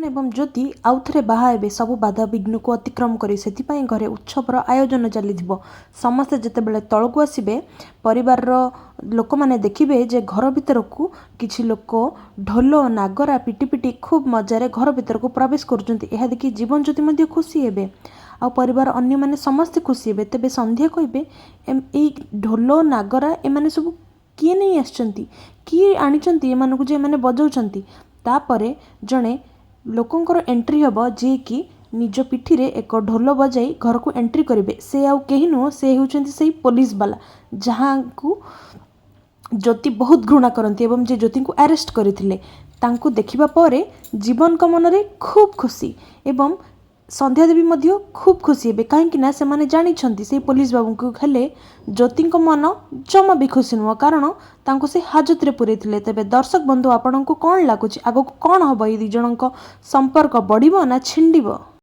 एवं ज्योति आउ थे बाहे सबू बाधा विघ्न को अतिक्रम कर घरे उत्सवर आयोजन चली समस्ते जितेबाला तलू आसबे परिवार लोक मैंने देखिए जे घर भीतर को किसी लोक ढोल नागरा पिटी पिटी खूब मजार घर भीतर को प्रवेश कर देखिए जीवन ज्योति खुशी हे आ परिवार अन्य माने समस्ते खुशी हे तेबे संध्या कहे ए ढोल नागरा एमाने सब किए नहीं आछंती किए आनिचंती एमानकु जे माने बजाउचंती तापरे जणे लोकंकर एंट्री हम जे कि निज पिठी रे एक ढोल बजाई घर को एंट्री करेंगे से आउ कहीं नुह से होउछंती सही पुलिस वाला जहाँ को ज्योति बहुत घृणा करती एवं जे ज्योति को अरेस्ट करथिले तांको देखिबा परे जीवन का मन रे खूब खुशी एवं संध्या देवी मध्य खूब खुशी हे कहीं से माने जानी से पुलिस बाबू को खेले ज्योति मन जमा भी खुशी नुह कारण तांको से हाजत रे पुरे थिले। तेबे दर्शक बंधु आपण को कौन लगुच आगो कौन हम ये दिजन संपर्क बढ़िबो ना छिंडिबो।